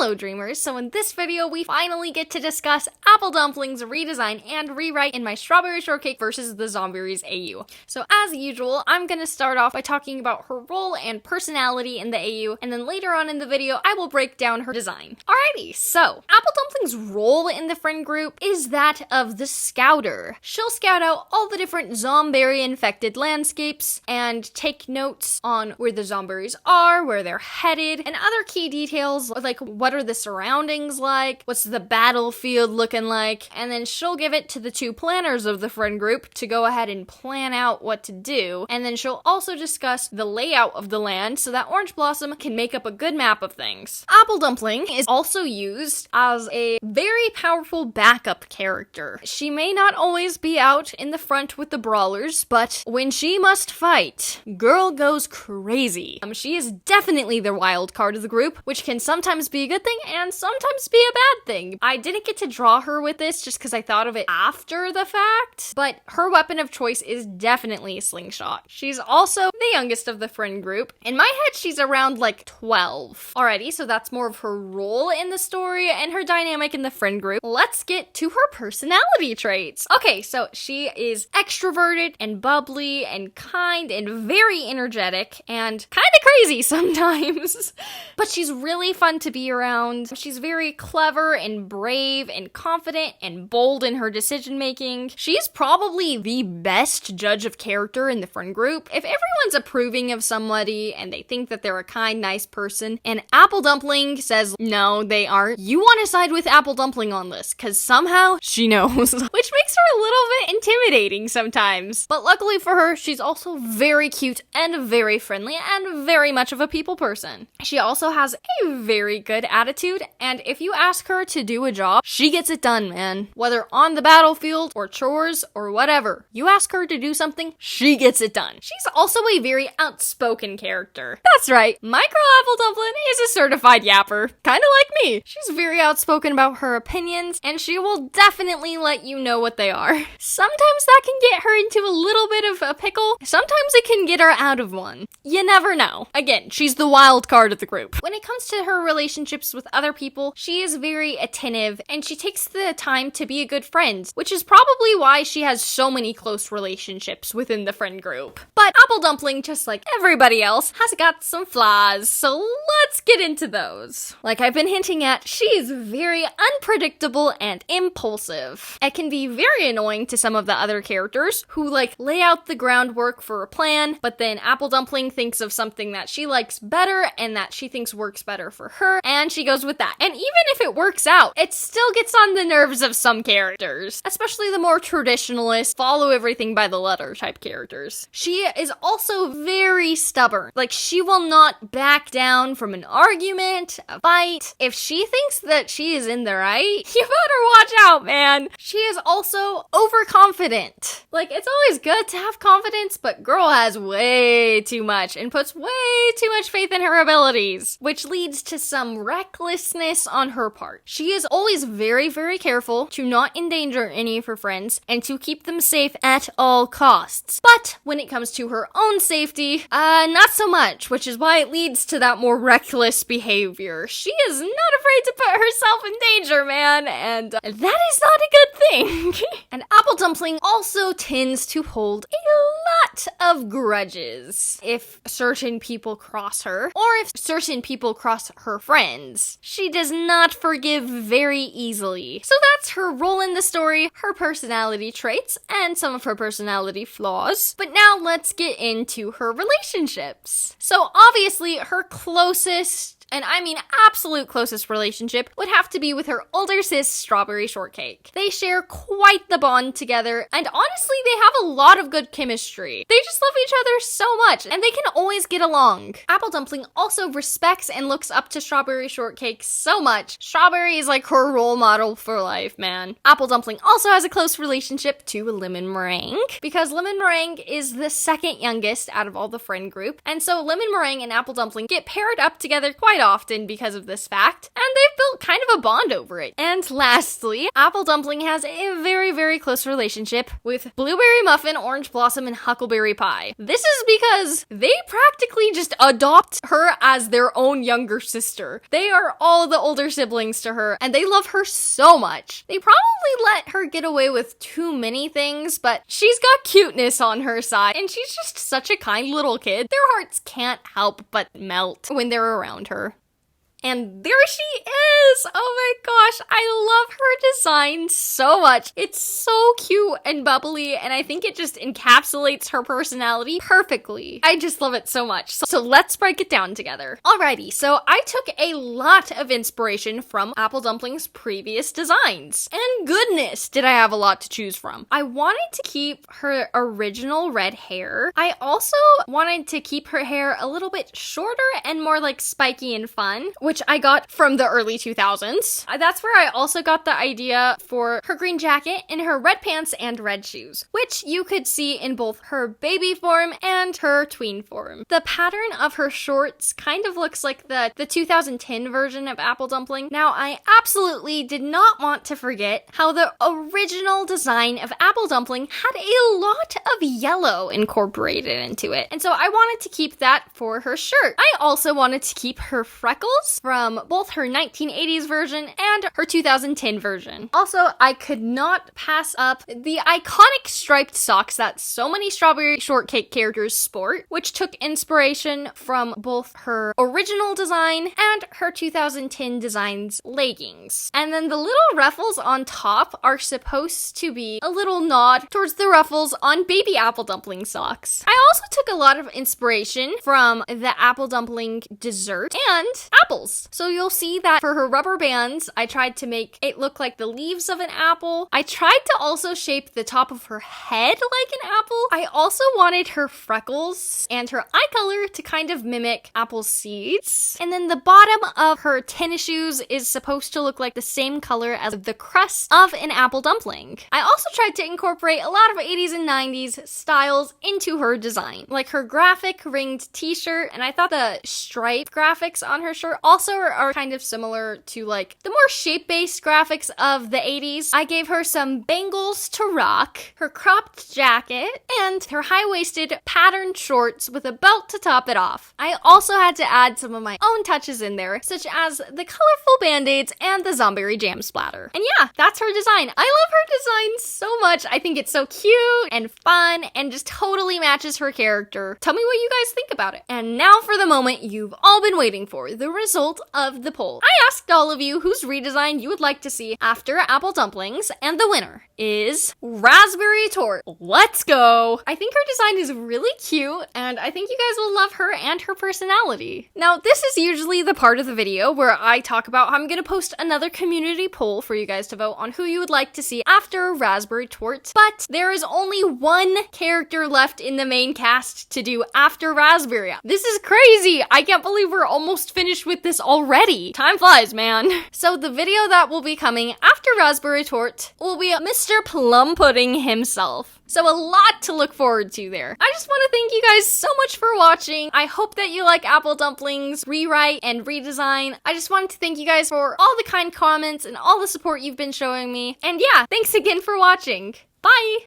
Hello dreamers, so in this video we finally get to discuss Apple Dumpling's redesign and rewrite in my Strawberry Shortcake versus the Zomberry's AU. So as usual, I'm gonna start off by talking about her role and personality in the AU, and then later on in the video I will break down her design. Alrighty, so Apple Dumpling's role in the friend group is that of the scouter. She'll scout out all the different Zomberry infected landscapes and take notes on where the Zomberries are, where they're headed, and other key details like what are the surroundings like, what's the battlefield looking like, and then she'll give it to the two planners of the friend group to go ahead and plan out what to do, and then she'll also discuss the layout of the land so that Orange Blossom can make up a good map of things. Apple Dumpling is also used as a very powerful backup character. She may not always be out in the front with the brawlers, but when she must fight, girl goes crazy. She is definitely the wild card of the group, which can sometimes be a good thing and sometimes be a bad thing. I didn't get to draw her with this just because I thought of it after the fact, but her weapon of choice is definitely a slingshot. She's also the youngest of the friend group. In my head, she's around like 12. Alrighty, so that's more of her role in the story and her dynamic in the friend group. Let's get to her personality traits. Okay, so she is extroverted and bubbly and kind and very energetic and kind of crazy sometimes. But she's really fun to be around. She's very clever and brave and confident and bold in her decision making. She's probably the best judge of character in the friend group. If everyone's approving of somebody and they think that they're a kind, nice person, and Apple Dumpling says no, they aren't, you want to side with Apple Dumpling on this, because somehow she knows, which makes her a little bit intimidating sometimes. But luckily for her, she's also very cute and very friendly and very much of a people person. She also has a very good attitude, and if you ask her to do a job, she gets it done, man. Whether on the battlefield or chores or whatever, you ask her to do something, she gets it done. She's also a very outspoken character. That's right, my girl Apple Dumplin is a certified yapper, kinda like me. She's very outspoken about her opinions, and she will definitely let you know what they are. Sometimes that can get her into a little bit of a pickle, sometimes it can get her out of one. You never know. Again, she's the wild card of the group. When it comes to her relationships with other people, she is very attentive and she takes the time to be a good friend, which is probably why she has so many close relationships within the friend group. But Apple Dumpling, just like everybody else, has got some flaws, so let's get into those. Like I've been hinting at, she is very unpredictable and impulsive. It can be very annoying to some of the other characters who like lay out the groundwork for a plan, but then Apple Dumpling thinks of something that she likes better and that she thinks works better for her, and she goes with that. And even if it works out, it still gets on the nerves of some characters, especially the more traditionalist, follow everything by the letter type characters. She is also very stubborn. Like, she will not back down from an argument, a fight. If she thinks that she is in the right, you better watch out, man. She is also overconfident. Like, it's always good to have confidence, but girl has way too much and puts way too much faith in her abilities, which leads to some recklessness on her part. She is always very, very careful to not endanger any of her friends and to keep them safe at all costs. But when it comes to her own safety, not so much, which is why it leads to that more reckless behavior. She is not afraid to put herself in danger, man, and that is not a good thing. And Apple Dumpling also tends to hold a lot of grudges if certain people cross her, or if certain people cross her friends. She does not forgive very easily. So that's her role in the story, her personality traits, and some of her personality flaws. But now let's get into her relationships. So obviously her closest, and I mean absolute closest relationship, would have to be with her older sis, Strawberry Shortcake. They share quite the bond together, and honestly, they have a lot of good chemistry. They just love each other so much, and they can always get along. Apple Dumpling also respects and looks up to Strawberry Shortcake so much. Strawberry is like her role model for life, man. Apple Dumpling also has a close relationship to Lemon Meringue, because Lemon Meringue is the second youngest out of all the friend group, and so Lemon Meringue and Apple Dumpling get paired up together quite often because of this fact, and they've built built kind of a bond over it. And lastly, Apple Dumpling has a very, very close relationship with Blueberry Muffin, Orange Blossom, and Huckleberry Pie. This is because they practically just adopt her as their own younger sister. They are all the older siblings to her, and they love her so much. They probably let her get away with too many things, but she's got cuteness on her side, and she's just such a kind little kid. Their hearts can't help but melt when they're around her. And there she is! Oh my gosh, I love her design so much. It's so cute and bubbly, and I think it just encapsulates her personality perfectly. I just love it so much. So let's break it down together. Alrighty, so I took a lot of inspiration from Apple Dumpling's previous designs. And goodness, did I have a lot to choose from. I wanted to keep her original red hair. I also wanted to keep her hair a little bit shorter and more like spiky and fun, which I got from the early 2000s. That's where I also got the idea for her green jacket and her red pants and red shoes, which you could see in both her baby form and her tween form. The pattern of her shorts kind of looks like the 2010 version of Apple Dumpling. Now, I absolutely did not want to forget how the original design of Apple Dumpling had a lot of yellow incorporated into it. And so I wanted to keep that for her shirt. I also wanted to keep her freckles from both her 1980s version and her 2010 version. Also, I could not pass up the iconic striped socks that so many Strawberry Shortcake characters sport, which took inspiration from both her original design and her 2010 design's leggings. And then the little ruffles on top are supposed to be a little nod towards the ruffles on baby Apple Dumpling socks. I also took a lot of inspiration from the Apple Dumpling dessert and apples. So you'll see that for her rubber bands, I tried to make it look like the leaves of an apple. I tried to also shape the top of her head like an apple. I also wanted her freckles and her eye color to kind of mimic apple seeds. And then the bottom of her tennis shoes is supposed to look like the same color as the crust of an apple dumpling. I also tried to incorporate a lot of 80s and 90s styles into her design, like her graphic ringed t-shirt, and I thought the stripe graphics on her shirt also are kind of similar to like the more shape-based graphics of the 80s. I gave her some bangles to rock, her cropped jacket, and her high-waisted patterned shorts with a belt to top it off. I also had to add some of my own touches in there, such as the colorful band-aids and the Zomberry jam splatter. And yeah, that's her design. I love her design so much. I think it's so cute and fun and just totally matches her character. Tell me what you guys think about it. And now for the moment you've all been waiting for, the result of the poll. I asked all of you whose redesign you would like to see after Apple Dumplings, and the winner is Raspberry Torte. Let's go! I think her design is really cute, and I think you guys will love her and her personality. Now, this is usually the part of the video where I talk about how I'm gonna post another community poll for you guys to vote on who you would like to see after Raspberry Torte, but there is only one character left in the main cast to do after Raspberry. This is crazy! I can't believe we're almost finished with this already. Time flies, man. So the video that will be coming after Raspberry Torte will be Mr. Plum Pudding himself. So a lot to look forward to there. I just want to thank you guys so much for watching. I hope that you like Apple Dumpling's rewrite and redesign. I just wanted to thank you guys for all the kind comments and all the support you've been showing me. And yeah, thanks again for watching. Bye!